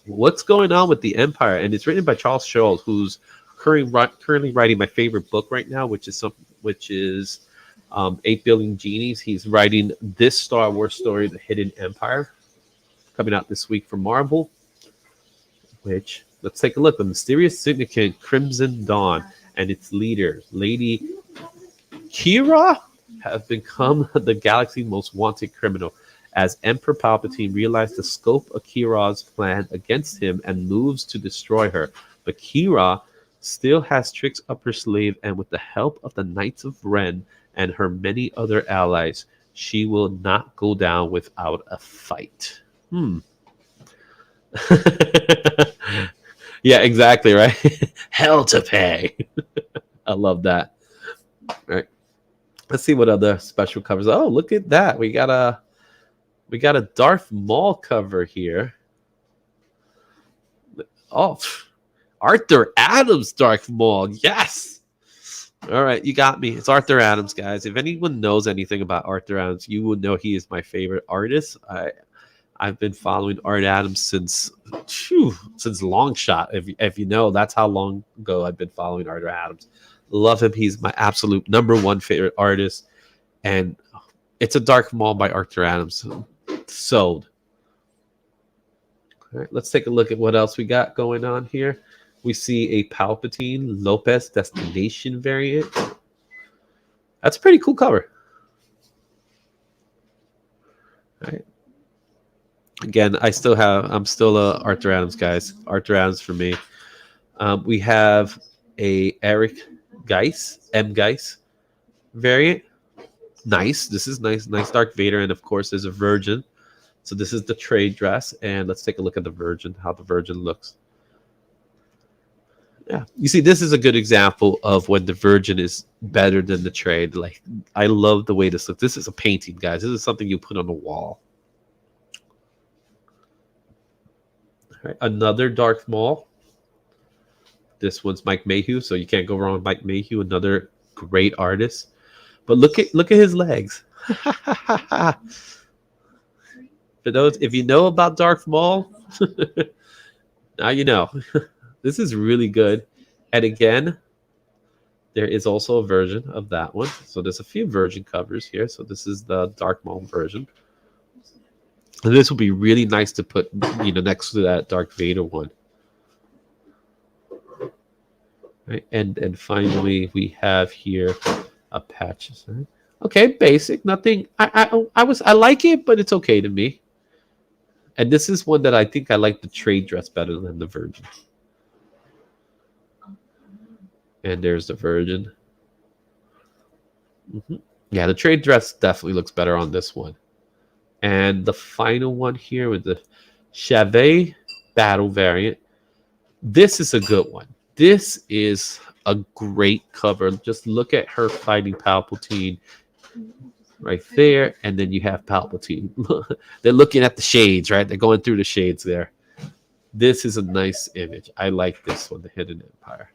What's going on with the Empire? And it's written by Charles Schulz, who's currently writing my favorite book right now, which is 8 Billion Genies. He's writing this Star Wars story, The Hidden Empire, coming out this week from Marvel. Which, let's take a look. The mysterious syndicate Crimson Dawn and its leader, Lady Kira, have become the galaxy's most wanted criminal. As Emperor Palpatine realizes the scope of Kira's plan against him and moves to destroy her. But Kira still has tricks up her sleeve, and with the help of the Knights of Ren and her many other allies, she will not go down without a fight. Yeah, exactly, right? Hell to pay. I love that. All right. Let's see what other special covers. Oh, look at that. We got a Darth Maul cover here. Oh, Arthur Adams Darth Maul. Yes. All right, you got me. It's Arthur Adams, guys. If anyone knows anything about Arthur Adams, you will know he is my favorite artist. I've been following Art Adams since Long Shot. If you know, that's how long ago I've been following Arthur Adams. Love him. He's my absolute #1 favorite artist. And it's a Darth Maul by Arthur Adams. Sold. All right, let's take a look at what else we got going on here. We see a Palpatine Lopez Destination variant. That's a pretty cool cover. All right. Again, I'm still a Arthur Adams, guys. Arthur Adams for me. We have a Eric Geis, M. Geis variant. Nice. This is nice. Nice Darth Vader. And of course, there's a Virgin. So this is the trade dress. And let's take a look at the Virgin, how the Virgin looks. Yeah. You see, this is a good example of when the Virgin is better than the trade. Like, I love the way this looks. This is a painting, guys. This is something you put on the wall. All right. Another Darth Maul. This one's Mike Mayhew, so you can't go wrong with Mike Mayhew, another great artist. But look at his legs. For those, if you know about Darth Maul, now you know. This is really good. And again, there is also a version of that one. So there's a few version covers here. So this is the Darth Maul version. And this will be really nice to put, next to that Darth Vader one. Right? And finally, we have here a patch. Okay, basic, nothing. I like it, but it's okay to me. And this is one that I think I like the trade dress better than the Virgin. And there's the Virgin. Yeah, the trade dress definitely looks better on this one. And the final one here with the Chevet Battle variant. This is a good one. This is a great cover. Just look at her fighting Palpatine right there. And then you have Palpatine. They're looking at the shades, right? They're going through the shades there. This is a nice image. I like this one, The Hidden Empire.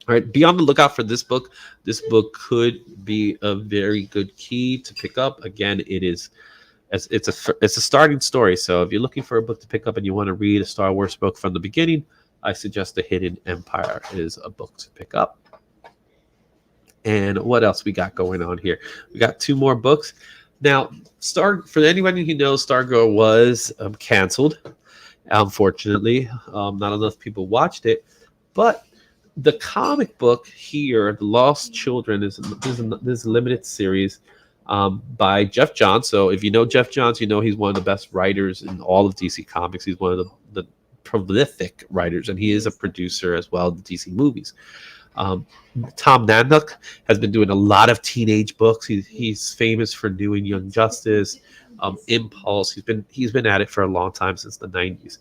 All right, be on the lookout for this book. This book could be a very good key to pick up. Again, it's a starting story. So if you're looking for a book to pick up and you want to read a Star Wars book from the beginning, I suggest The Hidden Empire is a book to pick up. And what else we got going on here? We got 2 more books. Now, for anybody who knows, Stargirl was canceled. Unfortunately, not enough people watched it, but the comic book here, The Lost Children, is a limited series by Jeff Johns. So if you know Jeff Johns, you know he's one of the best writers in all of DC Comics. He's one of the prolific writers, and he is a producer as well of the DC movies. Tom Nanuk has been doing a lot of teenage books. He's famous for doing Young Justice, Impulse. He's been at it for a long time, since the 90s.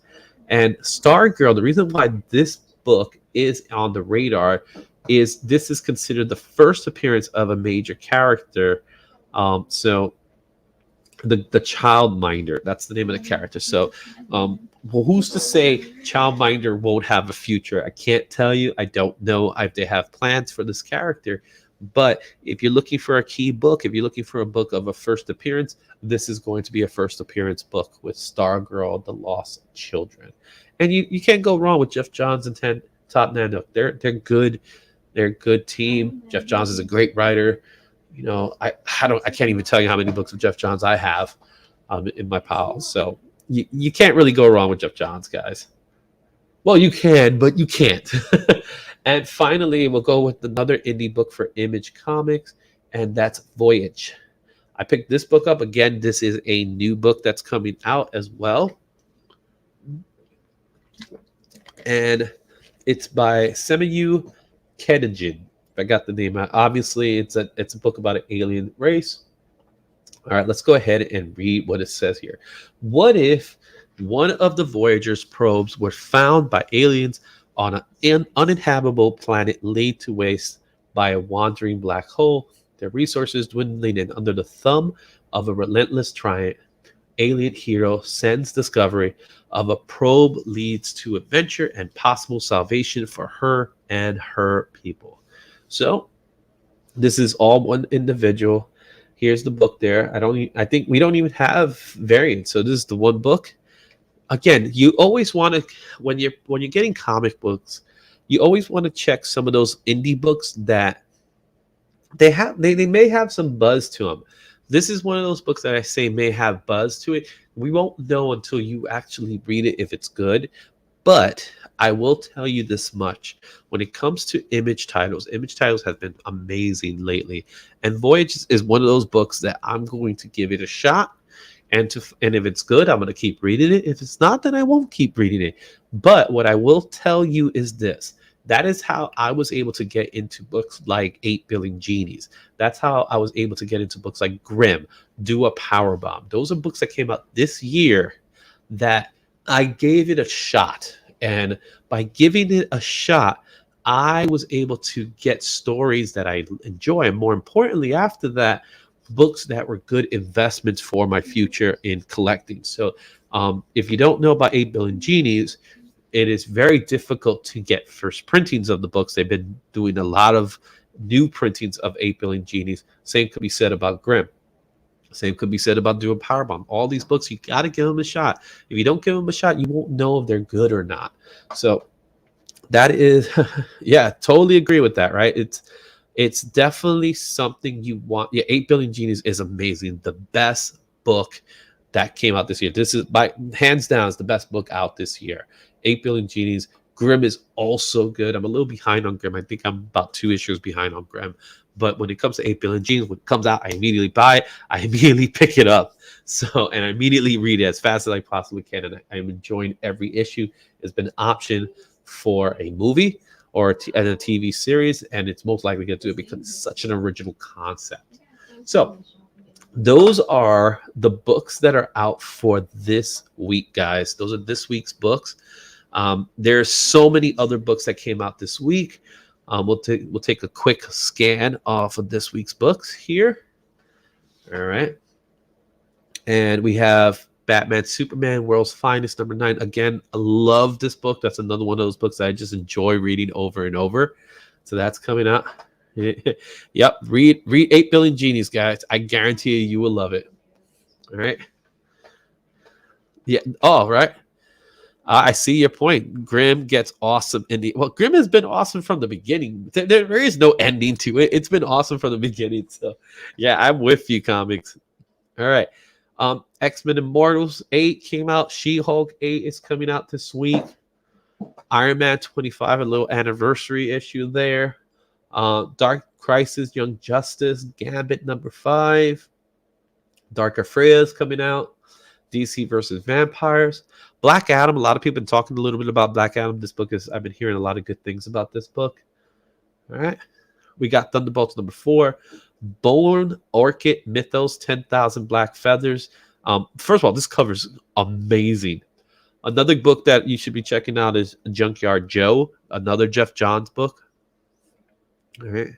And Stargirl, the reason why this book is on the radar is this is considered the first appearance of a major character. So the Childminder, that's the name of the character. So who's to say Childminder won't have a future? I can't tell you. I don't know if they have plans for this character. But if you're looking for a key book, if you're looking for a book of a first appearance, this is going to be a first appearance book with Stargirl, The Lost Children. And you can't go wrong with Jeff Johns and Tom Nanuk. They're good. They're a good team. Jeff Johns is a great writer. I can't even tell you how many books of Jeff Johns I have in my piles. So you can't really go wrong with Jeff Johns, guys. Well, you can, but you can't. And finally, we'll go with another indie book for Image Comics, and that's Voyage. I picked this book up. Again, this is a new book that's coming out as well. And it's by Semayu Kedajin. If I got the name out. Obviously, it's a book about an alien race. All right, let's go ahead and read what it says here. What if one of the Voyager's probes were found by aliens on an uninhabitable planet laid to waste by a wandering black hole, their resources dwindling, and under the thumb of a relentless tyrant, alien hero sends discovery of a probe leads to adventure and possible salvation for her and her people. So this is all one individual. Here's the book there. I think we don't even have variants. So this is the one book. Again, you always want to, when you're getting comic books, you always want to check some of those indie books that they may have some buzz to them. This is one of those books that I say may have buzz to it. We won't know until you actually read it if it's good. But I will tell you this much. When it comes to Image titles have been amazing lately. And Voyage is one of those books that I'm going to give it a shot. And if it's good, I'm going to keep reading it. If it's not, then I won't keep reading it. But what I will tell you is this. That is how I was able to get into books like 8 Billion Genies. That's how I was able to get into books like Grimm, Do a Powerbomb. Those are books that came out this year that I gave it a shot. And by giving it a shot, I was able to get stories that I enjoy. And more importantly, after that, books that were good investments for my future in collecting. So if you don't know about 8 Billion Genies, it is very difficult to get first printings of the books. They've been doing a lot of new printings of 8 Billion Genies. Same could be said about Grimm. Same could be said about Do a Powerbomb. All these books, you got to give them a shot. If you don't give them a shot, you won't know if they're good or not. So that is, yeah, totally agree with that, right? It's definitely something you want. Yeah, 8 Billion Genies is amazing. The best book that came out this year. This is by hands down is the best book out this year. 8 Billion Genies. Grimm is also good. I'm a little behind on Grimm. I think I'm about 2 issues behind on Grimm. But when it comes to 8 Billion Genies, when it comes out, I immediately buy it. I immediately pick it up. And I immediately read it as fast as I possibly can. And I'm enjoying every issue. It's been an option for a movie or a TV series, and it's most likely going to do it because it's such an original concept. So those are the books that are out for this week, guys. Those are this week's books. There's so many other books that came out this week. We'll take a quick scan off of this week's books here. All right. And we have Batman, Superman, World's Finest, number 9. Again, I love this book. That's another one of those books that I just enjoy reading over and over. So that's coming out. Yep. Read 8 Billion Genies, guys. I guarantee you will love it. All right. Yeah. Oh, right. I see your point. Grimm gets awesome ending. Well, Grimm has been awesome from the beginning. There is no ending to it. It's been awesome from the beginning. So, yeah, I'm with you, comics. All right. X-Men Immortals 8 came out. She-Hulk 8 is coming out this week. Iron Man 25, a little anniversary issue there. Dark Crisis, Young Justice, Gambit number 5. Dark Freya is coming out. DC versus Vampires. Black Adam, a lot of people have been talking a little bit about Black Adam. This book I've been hearing a lot of good things about this book. All right. We got Thunderbolts number 4. Bone Orchid Mythos, 10,000 Black Feathers. First of all, this cover's amazing. Another book that you should be checking out is Junkyard Joe, another Jeff Johns book. All right.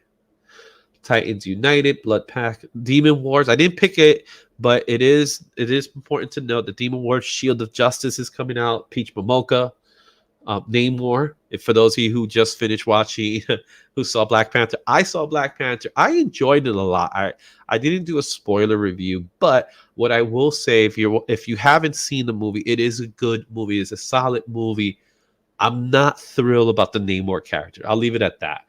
Titans United, Blood Pack, Demon Wars. I didn't pick it, but it is important to note that Demon Wars, Shield of Justice is coming out. Peach Momoka, Namor. For those of you who just finished watching, who saw Black Panther, I saw Black Panther. I enjoyed it a lot. I didn't do a spoiler review, but what I will say, if you haven't seen the movie, it is a good movie. It's a solid movie. I'm not thrilled about the Namor character. I'll leave it at that.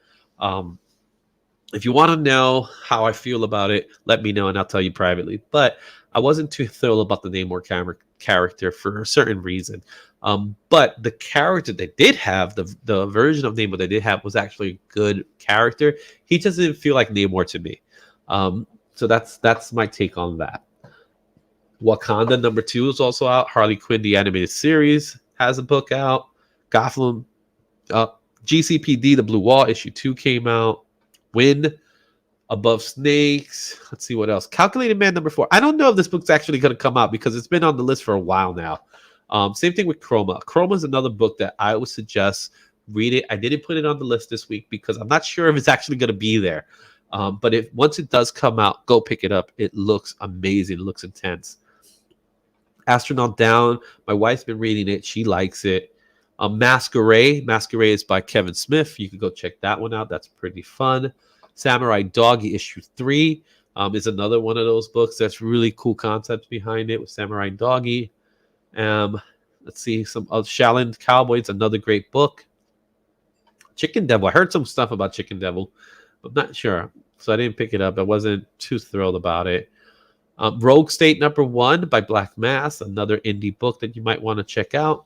If you want to know how I feel about it, let me know and I'll tell you privately. But I wasn't too thrilled about the Namor character for a certain reason. But the character they did have, the version of Namor they did have, was actually a good character. He just didn't feel like Namor to me. So that's my take on that. Wakanda number 2 is also out. Harley Quinn, the animated series, has a book out. Gotham, GCPD, the Blue Wall, issue 2 came out. Win, Above Snakes. Let's see what else. Calculated Man number 4. I don't know if this book's actually going to come out because it's been on the list for a while now. Same thing with Chroma. Chroma is another book that I would suggest read it. I didn't put it on the list this week because I'm not sure if it's actually going to be there. But once it does come out, go pick it up. It looks amazing. It looks intense. Astronaut Down. My wife's been reading it. She likes it. Masquerade. Masquerade is by Kevin Smith. You can go check that one out. That's pretty fun. Samurai Doggy issue 3 is another one of those books that's really cool concepts behind it with Samurai Doggy. Let's see, some of Shaolin Cowboys, another great book. Chicken Devil. I heard some stuff about Chicken Devil, but I'm not sure. So I didn't pick it up. I wasn't too thrilled about it. Rogue State number 1 by Black Mass, another indie book that you might want to check out.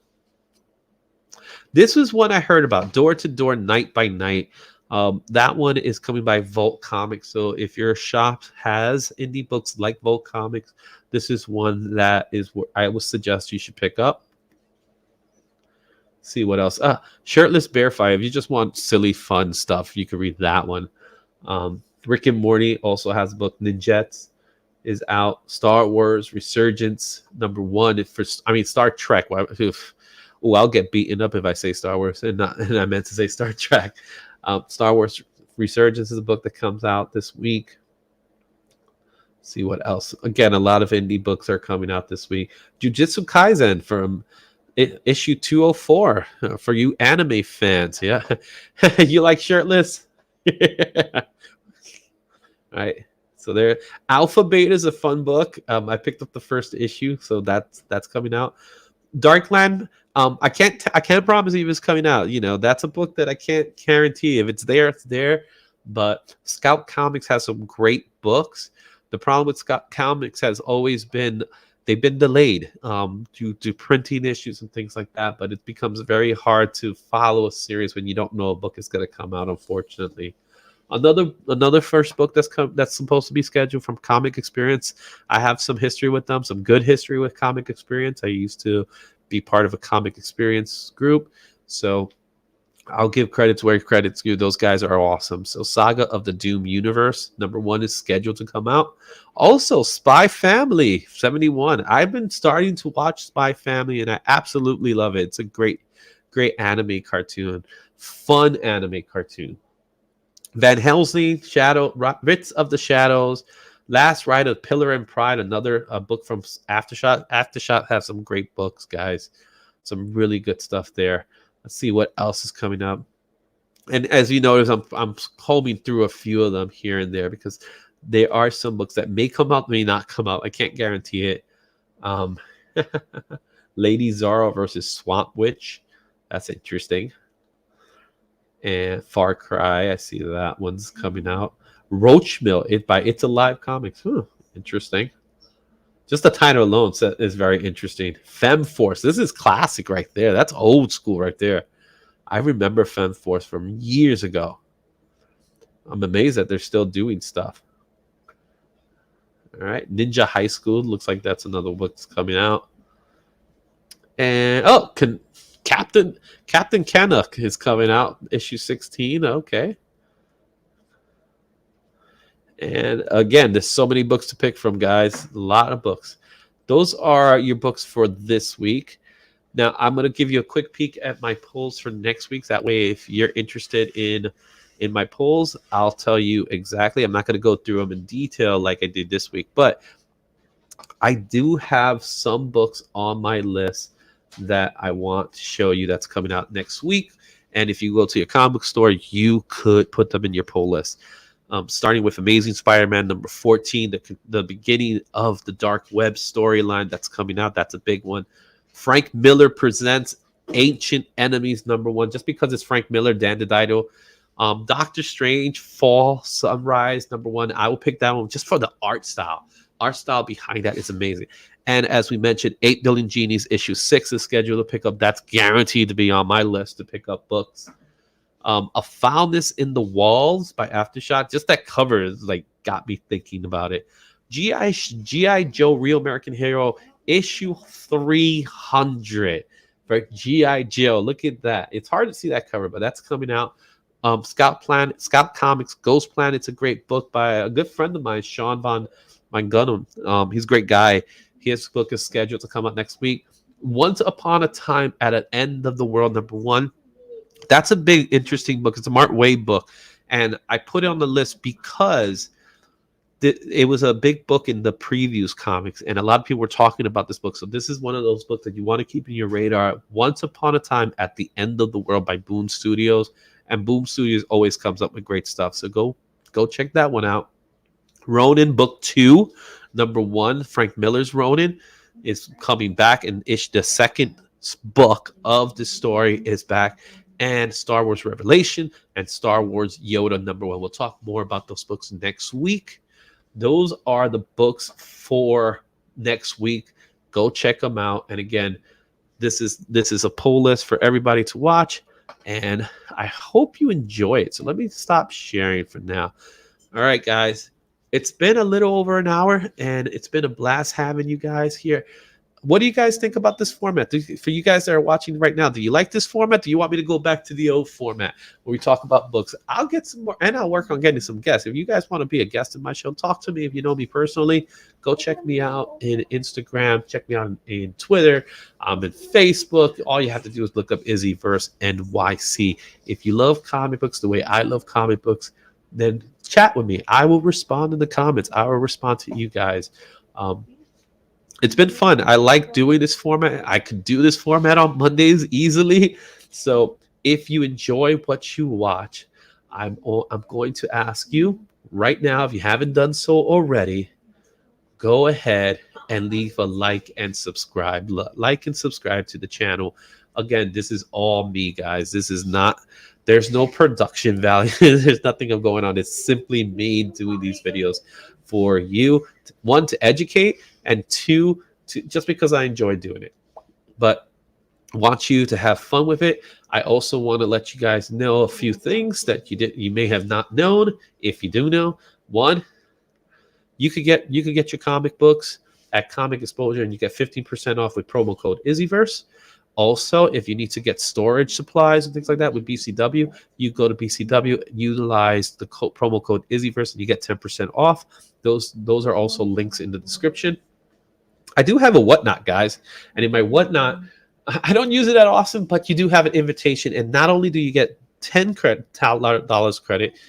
This was one I heard about, Door to Door, Night by Night. That one is coming by Vault Comics. So if your shop has indie books like Vault Comics, this is one that is what I would suggest you should pick up. See what else. Shirtless Bearfire. If you just want silly, fun stuff, you can read that one. Rick and Morty also has a book. Ninjets is out. Star Wars Resurgence number 1. Star Trek. Oh, I'll get beaten up if I say Star Wars and I meant to say Star Trek. Star Wars Resurgence is a book that comes out this week. Let's see what else. Again, a lot of indie books are coming out this week. Jujutsu Kaisen from issue 204 for you anime fans. Yeah, you like shirtless? All right. So there, Alpha Beta is a fun book. I picked up the first issue, so that's coming out. Darkland. I can't promise you if it's coming out. That's a book that I can't guarantee. If it's there, it's there. But Scout Comics has some great books. The problem with Scout Comics has always been they've been delayed due to printing issues and things like that. But it becomes very hard to follow a series when you don't know a book is going to come out, unfortunately. Another first book that's supposed to be scheduled from Comic Experience. I have some history with them, some good history with Comic Experience. I used to be part of a Comic Experience group, so I'll give credits where credit's due. Those guys are awesome. So Saga of the Doom Universe, #1 is scheduled to come out. Also, Spy Family 71. I've been starting to watch Spy Family and I absolutely love it. It's a great anime cartoon. Fun anime cartoon. Van Helsing, Writs of the Shadows, Last Ride of Pillar and Pride, another book from Aftershock. Aftershock has some great books, guys. Some really good stuff there. Let's see what else is coming up. And as you notice, I'm combing through a few of them here and there because there are some books that may come out, may not come out. I can't guarantee it. Lady Zara versus Swamp Witch. That's interesting. And Far Cry, I see that one's coming out. Roach Mill, by It's Alive Comics. Interesting. Just the title alone is very interesting. Femme Force, this is classic right there. That's old school right there. I remember Femme Force from years ago. I'm amazed that they're still doing stuff. All right, Ninja High School, looks like that's another book that's coming out. And Captain Canuck is coming out, issue 16. Okay. And again, there's so many books to pick from, guys. A lot of books. Those are your books for this week. Now, I'm going to give you a quick peek at my polls for next week. That way, if you're interested in my polls, I'll tell you exactly. I'm not going to go through them in detail like I did this week, but I do have some books on my list that I want to show you that's coming out next week. And if you go to your comic store, you could put them in your poll list. Starting with Amazing Spider-Man #14, the beginning of the Dark Web storyline that's coming out. That's a big one. Frank Miller presents Ancient Enemies #1. Just because it's Frank Miller, Dan DiDio. Doctor Strange Fall Sunrise #1. I will pick that one just for the art style. Art style behind that is amazing. And as we mentioned, 8 Billion Genies issue 6 is scheduled to pick up. That's guaranteed to be on my list to pick up books. A Foulness in the Walls by Aftershock. Just that cover is got me thinking about it. G.I. Joe Real American Hero issue 300 for G.I. Joe. Look at that. It's hard to see that cover, but that's coming out. Scout Comics Ghost Planet's a great book by a good friend of mine, Sean Von Gunham. He's a great guy. His book is scheduled to come out next week. Once Upon a Time at an End of the World #1. That's a big, interesting book. It's a Mark Waid book. And I put it on the list because it was a big book in the previews comics. And a lot of people were talking about this book. So this is one of those books that you want to keep in your radar. Once Upon a Time at the End of the World by Boom Studios. And Boom Studios always comes up with great stuff. So go check that one out. Ronin Book 2, #1. Frank Miller's Ronin is coming back. And the second book of the story is back. And Star Wars Revelation and Star Wars Yoda #1. We'll talk more about those books next week. Those are the books for next week. Go check them out. And again, this is a poll list for everybody to watch. And I hope you enjoy it. So let me stop sharing for now. All right, guys. It's been a little over an hour, and it's been a blast having you guys here. What do you guys think about this format? For you guys that are watching right now, do you like this format? Do you want me to go back to the old format where we talk about books? I'll get some more, and I'll work on getting some guests. If you guys want to be a guest in my show, talk to me. If you know me personally, go check me out in Instagram. Check me out in Twitter. I'm in Facebook. All you have to do is look up Izzyverse NYC. If you love comic books the way I love comic books, then chat with me. I will respond in the comments. I will respond to you guys. It's been fun. I like doing this format. I could do this format on Mondays easily. So if you enjoy what you watch, I'm going to ask you right now, if you haven't done so already, go ahead and leave a like and subscribe. Like and subscribe to the channel. Again, this is all me, guys. There's no production value. There's nothing going on. It's simply me doing these videos for you. 1, to educate, and 2, just because I enjoy doing it. But want you to have fun with it. I also want to let you guys know a few things that you may have not known. If you do know, one, you could get your comic books at ComicXposure, and you get 15% off with promo code Izzyverse. Also, if you need to get storage supplies and things like that with BCW, you go to BCW, utilize the promo code Izzyverse, and you get 10% off. Those are also links in the description. I do have a whatnot, guys, and in my whatnot, I don't use it that often, but you do have an invitation, and not only do you get $10 credit,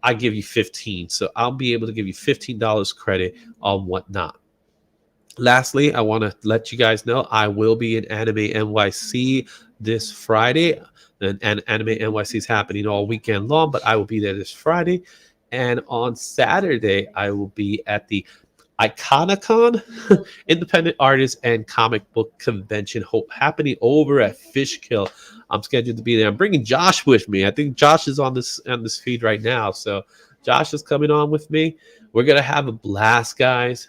I give you 15. So I'll be able to give you $15 credit on whatnot. Lastly, I want to let you guys know I will be in Anime NYC this Friday. And Anime NYC is happening all weekend long, but I will be there this Friday. And on Saturday, I will be at the Iconicon Independent Artists and Comic Book Convention happening over at Fishkill. I'm scheduled to be there. I'm bringing Josh with me. I think Josh is on this feed right now. So Josh is coming on with me. We're gonna have a blast, guys.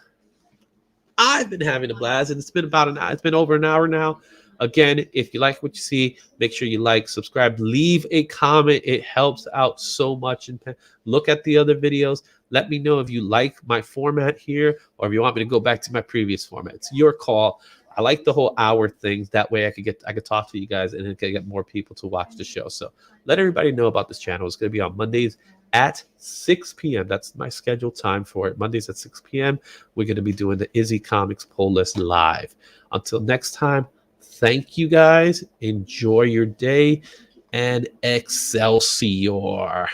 I've been having a blast, and it's been about an hour. It's been over an hour now. Again, if you like what you see, make sure you like, subscribe, leave a comment. It helps out so much. And look at the other videos. Let me know if you like my format here, or if you want me to go back to my previous format. It's your call. I like the whole hour thing. That way I could talk to you guys, and it can get more people to watch the show. So let everybody know about this channel. It's going to be on Mondays at 6 p.m. That's my scheduled time for it. Mondays at 6 p.m. We're going to be doing the Izzy Comics Poll List live. Until next time, thank you guys. Enjoy your day, and Excelsior.